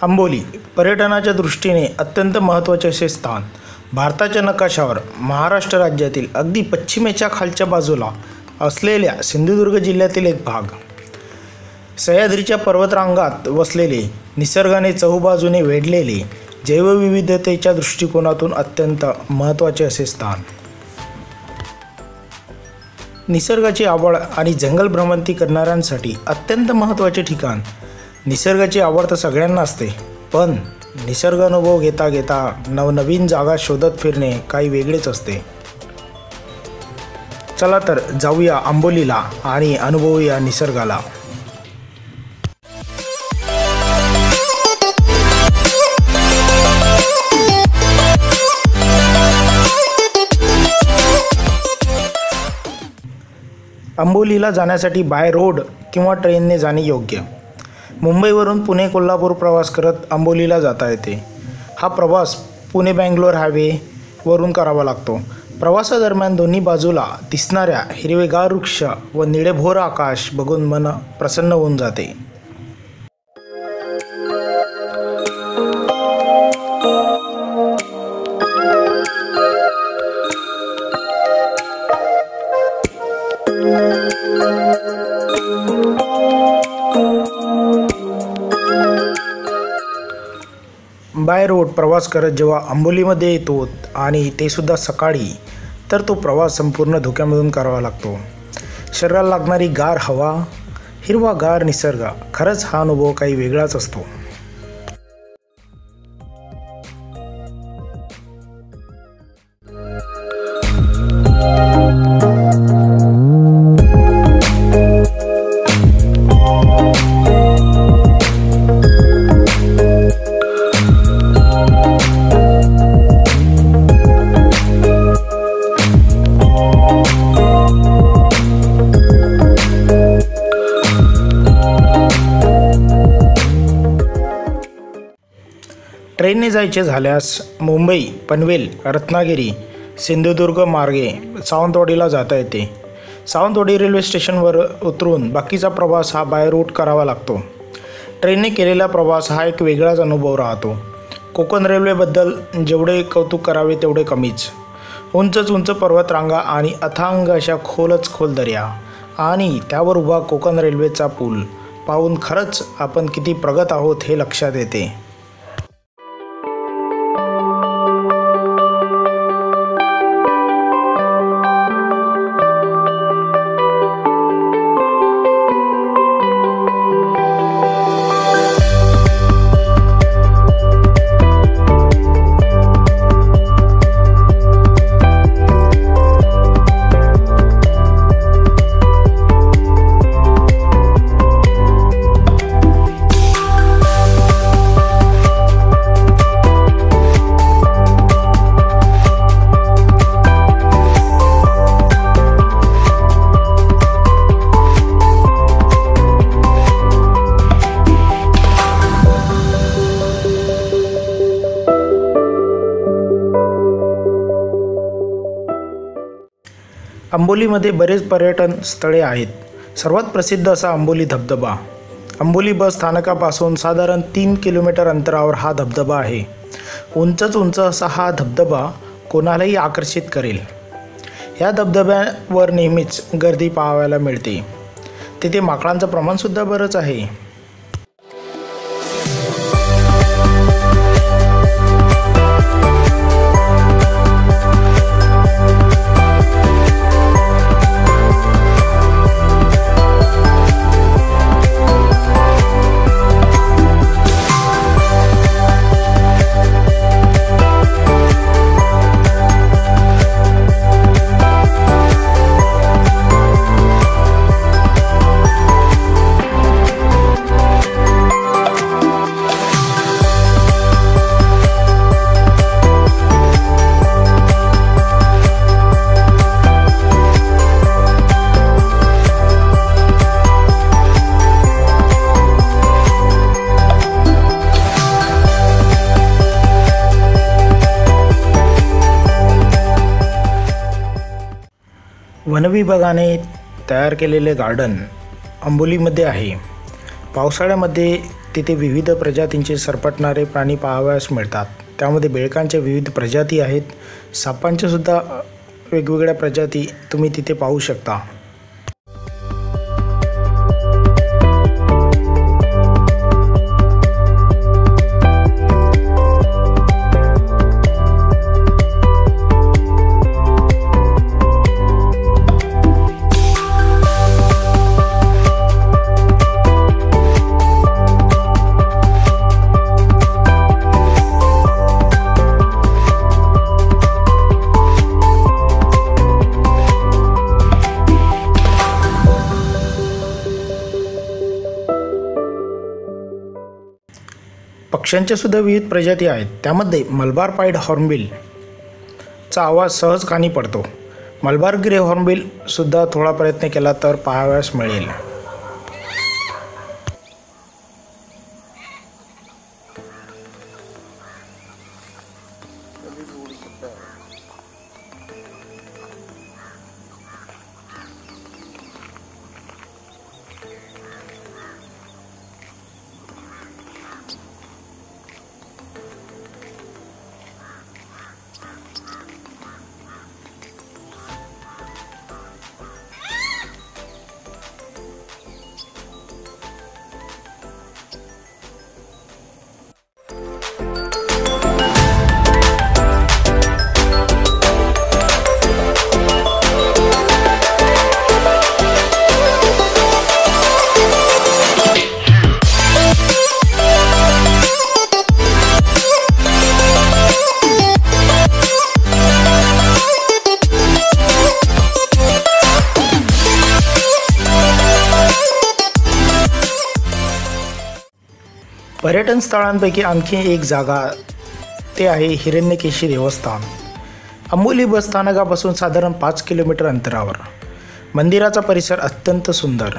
अंबोली पर्यटनाच्या दृष्टीने अत्यंत महत्त्वाचे असे स्थान भारताच्या नकाशावर महाराष्ट्र राज्यातील अगदी पश्चिमेच्या खालच्या बाजूला असलेल्या सिंधुदुर्ग जिल्ह्यातील एक भाग, सह्याद्रीच्या पर्वतरांगात वसलेले, निसर्गाने चहूबाजूने वेढलेले, जैवविविधतेच्या दृष्टिकोनातून अत्यंत महत्त्वाचे असे स्थान. निसर्गाची आवड आणि जंगल भ्रमंती करणाऱ्यांसाठी अत्यंत महत्त्वाचे ठिकाण. निसर्गाची आवड तर सगळ्यांना असते, पण निसर्ग अनुभव घेता घेता नवनवीन जागा शोधत फिरणे काही वेगळेच असते. चला तर जाऊया अंबोलीला आणि अनुभवूया निसर्गाला. अंबोलीला जाण्यासाठी बाय रोड किंवा ट्रेनने जाणे योग्य. मुंबईवरून पुणे कोल्हापूर प्रवास करत अंबोलीला जाता येते. हा प्रवास पुणे बँगलोर हायवेवरून करावा लागतो. प्रवासादरम्यान दोन्ही बाजूला दिसणाऱ्या हिरवेगार वृक्ष व निळेभोर आकाश बघून मन प्रसन्न होऊन जाते. बाय रोड प्रवास करत जेव्हा अंबोलीमध्ये येतो आणि ते सुद्धा सकाळी, तर तो प्रवास संपूर्ण धुक्यामधून करावा लागतो. शरीराला लागणारी गार हवा, हिरवागार निसर्ग, खरंच हा अनुभव काही वेगळाच असतो. ट्रेनने जायचे झाल्यास मुंबई, पनवेल, रत्नागिरी, सिंधुदुर्ग मार्गे सावंतवाडीला जाता येते. सावंतवाडी रेल्वे स्टेशनवर उतरून बाकीचा प्रवास हा बाय रोड करावा लागतो. ट्रेनने केलेला प्रवास हा एक वेगळाच अनुभव राहतो. कोकण रेल्वेबद्दल जेवढे कौतुक करावे तेवढे कमीच. उंचच उंच पर्वतरांगा आणि अथांग अशा खोलच खोल दर्या आणि त्यावर उभा कोकण रेल्वेचा पूल पाहून खरंच आपण किती प्रगत आहोत हे लक्षात येते. अंबोलीमध्ये बरेच पर्यटन स्थळे आहेत. सर्वात प्रसिद्ध असा अंबोली धबधबा. अंबोली बस स्थानकापासून साधारण 3 किलोमीटर अंतरावर हा धबधबा आहे. उंचच उंच असा हा धबधबा कोणालाही आकर्षित करेल. या धबधब्यावर नेहमीच गर्दी पाहायला मिळते. तिथे माकडांचं प्रमाणसुद्धा बरंच आहे. वनविभागाने तयार केलेले गार्डन अंबोलीमध्ये आहे. पावसाळ्यामध्ये तिथे विविध प्रजातींचे सरपटणारे प्राणी पाहावयास मिळतात. त्यामध्ये बेडकांच्या विविध प्रजाती आहेत. सापांच्या सुद्धा वेगवेगळ्या प्रजाती तुम्ही तिथे पाहू शकता. पक्ष्यांच्या सुद्धा विविध प्रजाती आहेत. त्यामध्ये मलबार पाईड हॉर्नबिल चा आवाज सहज कानी पडतो. मलबार ग्रे हॉर्नबिल सुद्धा थोडा प्रयत्न केला तर पाहावयास मिळेल. पर्यटन स्थळांपैकी आणखी एक जागा ते आहे हिरण्यकेशी देवस्थान. अंबोली बस स्थानकापासून साधारण 5 किलोमीटर अंतरावर. मंदिराचा परिसर अत्यंत सुंदर.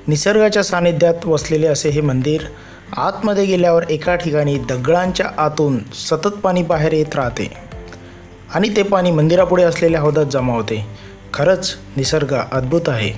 निसर्गाच्या सानिध्यात वसलेले असे हे मंदिर. आतमध्ये गेल्यावर एका ठिकाणी दगडांच्या आतून सतत पाणी बाहेर येत राहते आणि ते पाणी मंदिरापुढे असलेल्या हौदात जमा होते. खरंच निसर्ग अद्भुत आहे.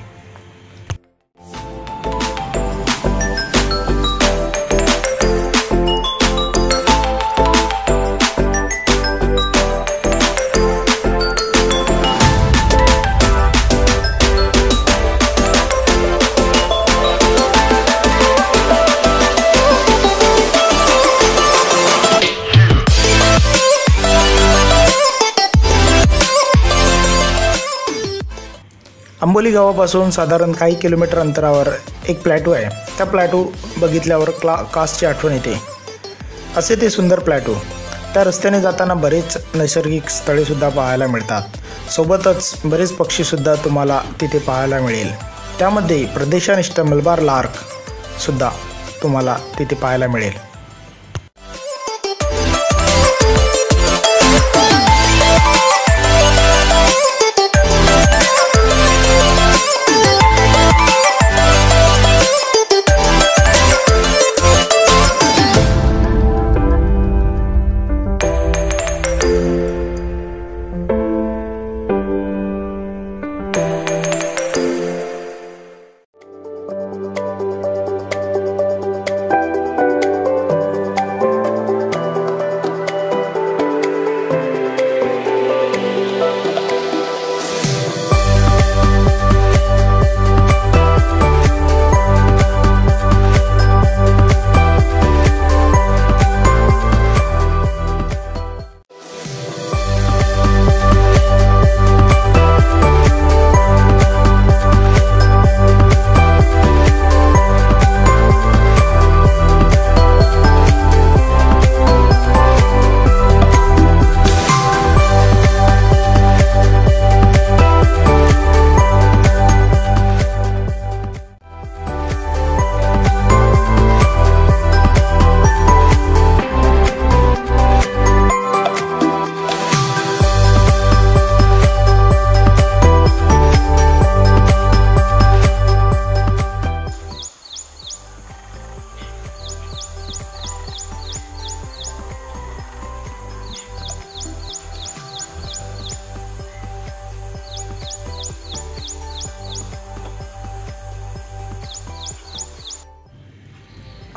अंबोली गावापासून साधारण काही किलोमीटर अंतरावर एक प्लॅटो आहे. त्या प्लॅटो बघितल्यावर कासची आठवण येते. असे ते सुंदर प्लॅटो. त्या रस्त्याने जाताना बरेच नैसर्गिक स्थळेसुद्धा पाहायला मिळतात. सोबतच बरेच पक्षीसुद्धा तुम्हाला तिथे पाहायला मिळेल. त्यामध्ये प्रदेशानिष्ठ मलबार लार्कसुद्धा तुम्हाला तिथे पाहायला मिळेल.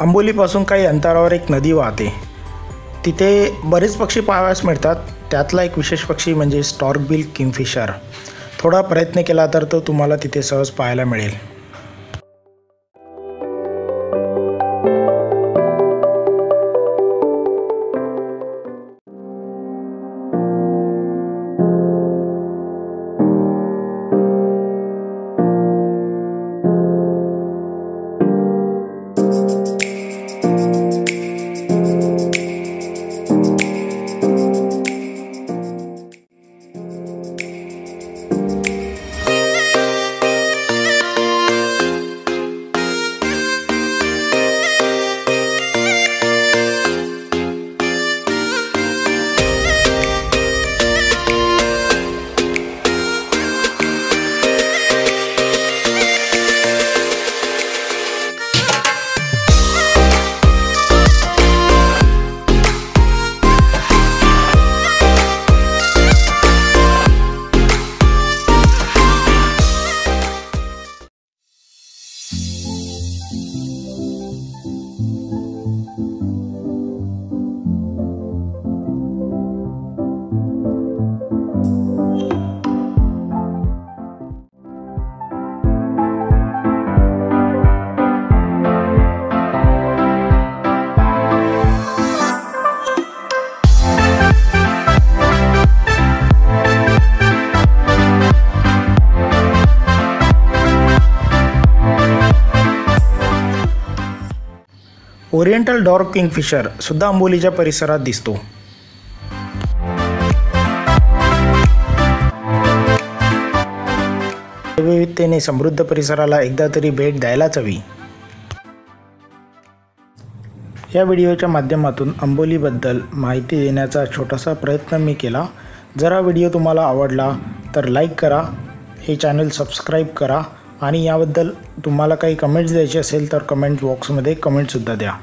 अंबोलीपासून काही अंतरावर एक नदी वाहते. तिथे बरेच पक्षी पाहावयास मिळतात. त्यातला एक विशेष पक्षी म्हणजे स्टॉर्क बिल किंगफिशर. थोडा प्रयत्न केला तर तो तुम्हाला तिथे सहज पाहायला मिळेल. ओरिएंटल डॉर्क किंगफिशर सुद्धा अंबोलीच्या परिसरात दिसतो. विविधतेने समृद्ध परिसराला एकदा तरी भेट द्यायलाच हवी. या व्हिडिओच्या माध्यमातून अंबोलीबद्दल माहिती देण्याचा छोटासा प्रयत्न मी केला. जर हा व्हिडिओ तुम्हाला आवडला तर लाईक करा, हे चॅनल सबस्क्राईब करा आणि याबद्दल तुम्हाला काही कमेंट्स द्यायचे असेल तर कमेंट बॉक्समध्ये कमेंटसुद्धा द्या.